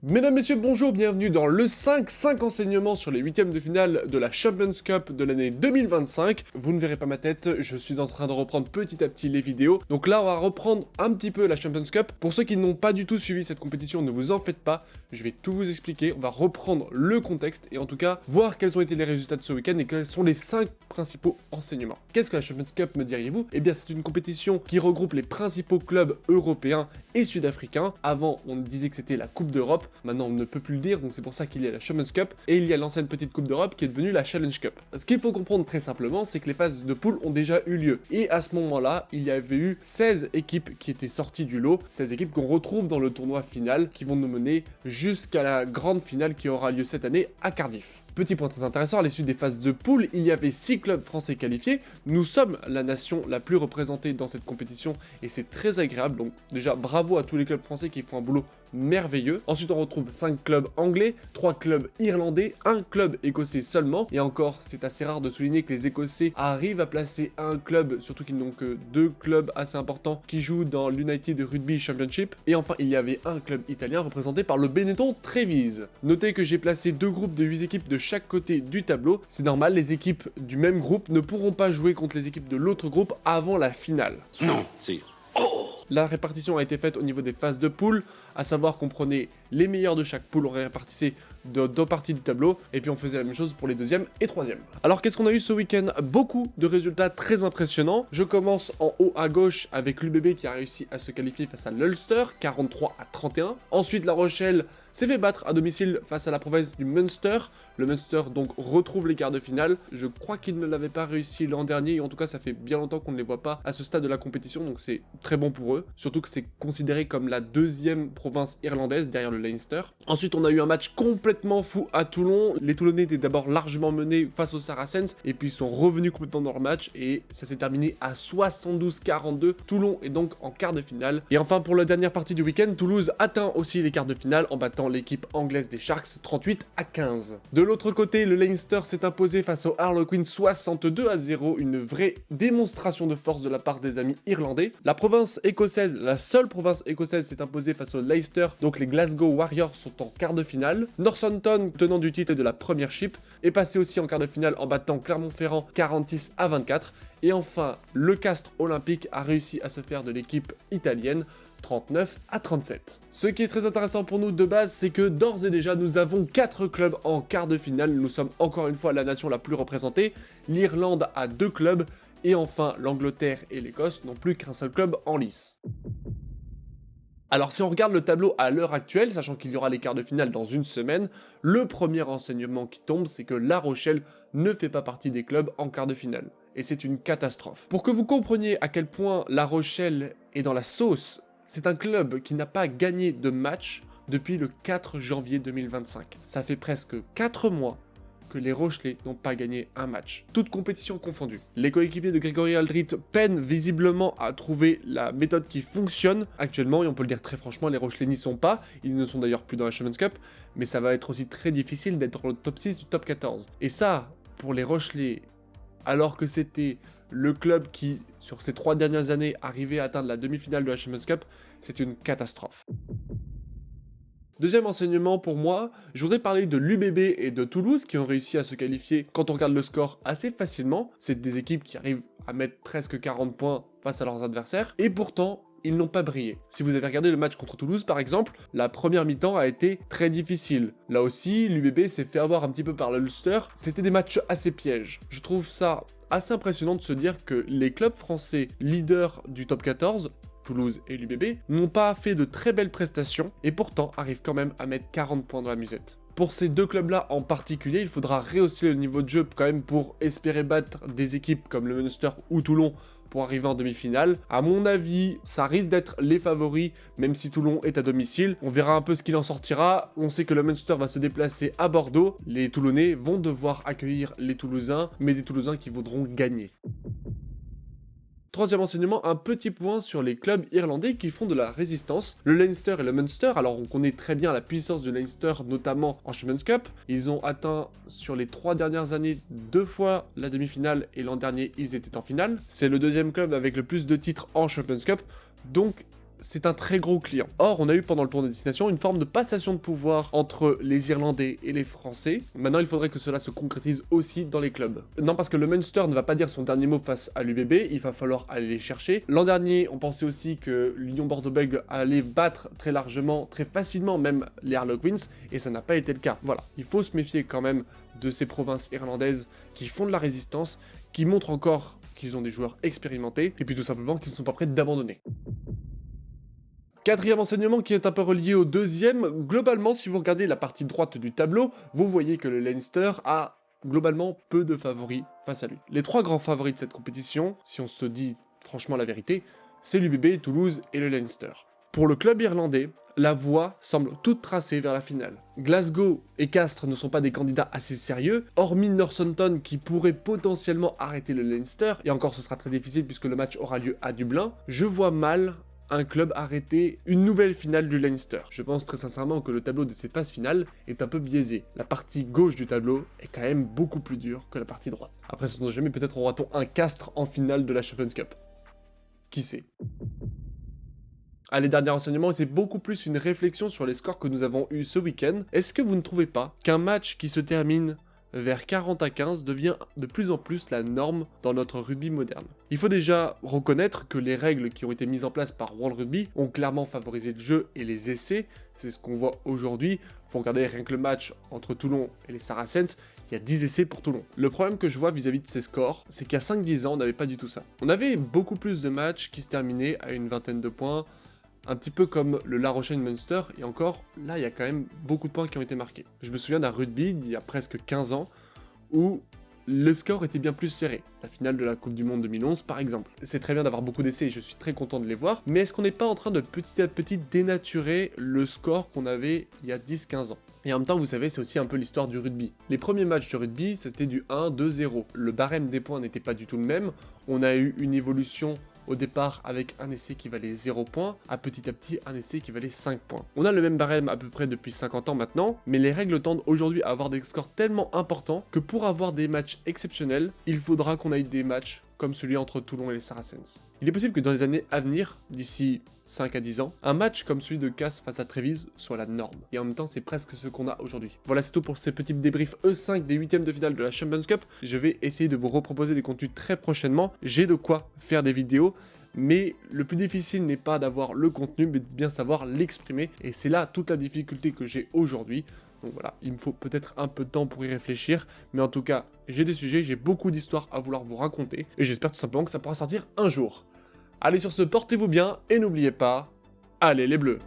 Mesdames, messieurs, bonjour, bienvenue dans le 5 enseignements sur les huitièmes de finale de la Champions Cup de l'année 2025. Vous ne verrez pas ma tête, je suis en train de reprendre petit à petit les vidéos. Donc là, on va reprendre un petit peu la Champions Cup. Pour ceux qui n'ont pas du tout suivi cette compétition, ne vous en faites pas, je vais tout vous expliquer. On va reprendre le contexte et en tout cas, voir quels ont été les résultats de ce week-end et quels sont les 5 principaux enseignements. Qu'est-ce que la Champions Cup, me diriez-vous? Eh bien, c'est une compétition qui regroupe les principaux clubs européens et sud-africains. Avant, on disait que c'était la Coupe d'Europe. Maintenant, on ne peut plus le dire, donc c'est pour ça qu'il y a la Champions Cup, et il y a l'ancienne petite Coupe d'Europe qui est devenue la Challenge Cup. Ce qu'il faut comprendre très simplement, c'est que les phases de poule ont déjà eu lieu, et à ce moment-là, il y avait eu 16 équipes qui étaient sorties du lot, 16 équipes qu'on retrouve dans le tournoi final, qui vont nous mener jusqu'à la grande finale qui aura lieu cette année à Cardiff. Petit point très intéressant, à l'issue des phases de poule, il y avait 6 clubs français qualifiés. Nous sommes la nation la plus représentée dans cette compétition et c'est très agréable. Donc déjà, bravo à tous les clubs français qui font un boulot merveilleux. Ensuite, on retrouve 5 clubs anglais, 3 clubs irlandais, 1 club écossais seulement. Et encore, c'est assez rare de souligner que les Écossais arrivent à placer un club, surtout qu'ils n'ont que 2 clubs assez importants qui jouent dans l'United Rugby Championship. Et enfin, il y avait un club italien représenté par le Benetton Treviso. Notez que j'ai placé 2 groupes de 8 équipes de chaque côté du tableau. C'est normal, les équipes du même groupe ne pourront pas jouer contre les équipes de l'autre groupe avant la finale. Non, c'est... Oh! La répartition a été faite au niveau des phases de poule, à savoir qu'on prenait les meilleurs de chaque poule, on répartissait de 2 parties du tableau, et puis on faisait la même chose pour les deuxièmes et troisièmes. Alors qu'est-ce qu'on a eu ce week-end? Beaucoup de résultats très impressionnants. Je commence en haut à gauche avec l'UBB qui a réussi à se qualifier face à l'Ulster, 43-31. Ensuite, La Rochelle s'est fait battre à domicile face à la province du Munster. Le Munster donc retrouve les quarts de finale. Je crois qu'ils ne l'avaient pas réussi l'an dernier, et en tout cas ça fait bien longtemps qu'on ne les voit pas à ce stade de la compétition, donc c'est très bon pour eux. Surtout que c'est considéré comme la deuxième province irlandaise derrière le Leinster. Ensuite, on a eu un match complètement fou à Toulon. Les Toulonnais étaient d'abord largement menés face aux Saracens, et puis ils sont revenus complètement dans leur match, et ça s'est terminé à 72-42. Toulon est donc en quart de finale. Et enfin, pour la dernière partie du week-end, Toulouse atteint aussi les quarts de finale en battant l'équipe anglaise des Sharks 38-15. De l'autre côté, le Leinster s'est imposé face aux Harlequins 62-0, une vraie démonstration de force de la part des amis irlandais. La province écossaise, la seule province écossaise, s'est imposée face aux Leicester, donc les Glasgow Warriors sont en quart de finale. Northampton, tenant du titre de la Premiership, est passé aussi en quart de finale en battant Clermont-Ferrand 46-24. Et enfin, le Castres Olympique a réussi à se faire de l'équipe italienne 39-37. Ce qui est très intéressant pour nous de base, c'est que d'ores et déjà, nous avons 4 clubs en quart de finale. Nous sommes encore une fois la nation la plus représentée. L'Irlande a 2 clubs. Et enfin, l'Angleterre et l'Écosse n'ont plus qu'un seul club en lice. Alors si on regarde le tableau à l'heure actuelle, sachant qu'il y aura les quarts de finale dans une semaine, le premier enseignement qui tombe, c'est que La Rochelle ne fait pas partie des clubs en quart de finale. Et c'est une catastrophe. Pour que vous compreniez à quel point La Rochelle est dans la sauce, c'est un club qui n'a pas gagné de match depuis le 4 janvier 2025. Ça fait presque 4 mois que les Rochelais n'ont pas gagné un match, toutes compétitions confondues. Les coéquipiers de Grégory Aldrit peinent visiblement à trouver la méthode qui fonctionne actuellement, et on peut le dire très franchement, les Rochelais n'y sont pas, ils ne sont d'ailleurs plus dans la Champions Cup, mais ça va être aussi très difficile d'être dans le top 6 du top 14. Et ça, pour les Rochelais, alors que c'était le club qui, sur ces 3 dernières années, arrivait à atteindre la demi-finale de la Champions Cup, c'est une catastrophe. Deuxième enseignement pour moi, je voudrais parler de l'UBB et de Toulouse qui ont réussi à se qualifier quand on regarde le score assez facilement. C'est des équipes qui arrivent à mettre presque 40 points face à leurs adversaires et pourtant ils n'ont pas brillé. Si vous avez regardé le match contre Toulouse par exemple, la première mi-temps a été très difficile. Là aussi, l'UBB s'est fait avoir un petit peu par l'Ulster, c'était des matchs assez pièges. Je trouve ça assez impressionnant de se dire que les clubs français leaders du top 14, Toulouse et l'UBB, n'ont pas fait de très belles prestations et pourtant arrivent quand même à mettre 40 points dans la musette. Pour ces 2 clubs-là en particulier, il faudra rehausser le niveau de jeu quand même pour espérer battre des équipes comme le Munster ou Toulon pour arriver en demi-finale. À mon avis, ça risque d'être les favoris, même si Toulon est à domicile. On verra un peu ce qu'il en sortira. On sait que le Munster va se déplacer à Bordeaux. Les Toulonnais vont devoir accueillir les Toulousains, mais des Toulousains qui voudront gagner. Troisième enseignement, un petit point sur les clubs irlandais qui font de la résistance. Le Leinster et le Munster, alors on connaît très bien la puissance du Leinster, notamment en Champions Cup. Ils ont atteint sur les 3 dernières années 2 fois la demi-finale et l'an dernier ils étaient en finale. C'est le deuxième club avec le plus de titres en Champions Cup, donc c'est un très gros client. Or, on a eu pendant le tour des destinations une forme de passation de pouvoir entre les Irlandais et les Français. Maintenant, il faudrait que cela se concrétise aussi dans les clubs. Non, parce que le Munster ne va pas dire son dernier mot face à l'UBB, il va falloir aller les chercher. L'an dernier, on pensait aussi que l'Union Bordeaux-Bègles allait battre très largement, très facilement même les Harlequins, et ça n'a pas été le cas. Voilà, il faut se méfier quand même de ces provinces irlandaises qui font de la résistance, qui montrent encore qu'ils ont des joueurs expérimentés, et puis tout simplement qu'ils ne sont pas prêts d'abandonner. Quatrième enseignement qui est un peu relié au deuxième, globalement si vous regardez la partie droite du tableau, vous voyez que le Leinster a globalement peu de favoris face à lui. Les trois grands favoris de cette compétition, si on se dit franchement la vérité, c'est l'UBB, Toulouse et le Leinster. Pour le club irlandais, la voie semble toute tracée vers la finale. Glasgow et Castres ne sont pas des candidats assez sérieux, hormis Northampton qui pourrait potentiellement arrêter le Leinster, et encore ce sera très difficile puisque le match aura lieu à Dublin. Je vois mal un club arrêter une nouvelle finale du Leinster. Je pense très sincèrement que le tableau de cette phase finale est un peu biaisé. La partie gauche du tableau est quand même beaucoup plus dure que la partie droite. Après, ce n'est jamais, peut-être aura-t-on un Castres en finale de la Champions Cup. Qui sait? Allez, dernier enseignement, et c'est beaucoup plus une réflexion sur les scores que nous avons eus ce week-end. Est-ce que vous ne trouvez pas qu'un match qui se termine vers 40-15 devient de plus en plus la norme dans notre rugby moderne? Il faut déjà reconnaître que les règles qui ont été mises en place par World Rugby ont clairement favorisé le jeu et les essais, c'est ce qu'on voit aujourd'hui. Faut regarder rien que le match entre Toulon et les Saracens, il y a 10 essais pour Toulon. Le problème que je vois vis-à-vis de ces scores, c'est qu'il y a 5-10 ans, on n'avait pas du tout ça. On avait beaucoup plus de matchs qui se terminaient à une vingtaine de points, un petit peu comme le La Rochelle-Munster, et encore, là, il y a quand même beaucoup de points qui ont été marqués. Je me souviens d'un rugby, il y a presque 15 ans, où le score était bien plus serré. La finale de la Coupe du Monde 2011, par exemple. C'est très bien d'avoir beaucoup d'essais, et je suis très content de les voir, mais est-ce qu'on n'est pas en train de petit à petit dénaturer le score qu'on avait il y a 10-15 ans? Et en même temps, vous savez, c'est aussi un peu l'histoire du rugby. Les premiers matchs de rugby, c'était du 1-2-0. Le barème des points n'était pas du tout le même. On a eu une évolution au départ avec un essai qui valait 0 points, à petit un essai qui valait 5 points. On a le même barème à peu près depuis 50 ans maintenant, mais les règles tendent aujourd'hui à avoir des scores tellement importants que pour avoir des matchs exceptionnels, il faudra qu'on ait des matchs comme celui entre Toulon et les Saracens. Il est possible que dans les années à venir, d'ici 5 à 10 ans, un match comme celui de Castres face à Trévise soit la norme. Et en même temps, c'est presque ce qu'on a aujourd'hui. Voilà, c'est tout pour ces petits débriefs E5 des 8e de finale de la Champions Cup. Je vais essayer de vous reproposer des contenus très prochainement. J'ai de quoi faire des vidéos, mais le plus difficile n'est pas d'avoir le contenu, mais de bien savoir l'exprimer. Et c'est là toute la difficulté que j'ai aujourd'hui. Donc voilà, il me faut peut-être un peu de temps pour y réfléchir, mais en tout cas, j'ai des sujets, j'ai beaucoup d'histoires à vouloir vous raconter, et j'espère tout simplement que ça pourra sortir un jour. Allez, sur ce, portez-vous bien, et n'oubliez pas, allez les Bleus!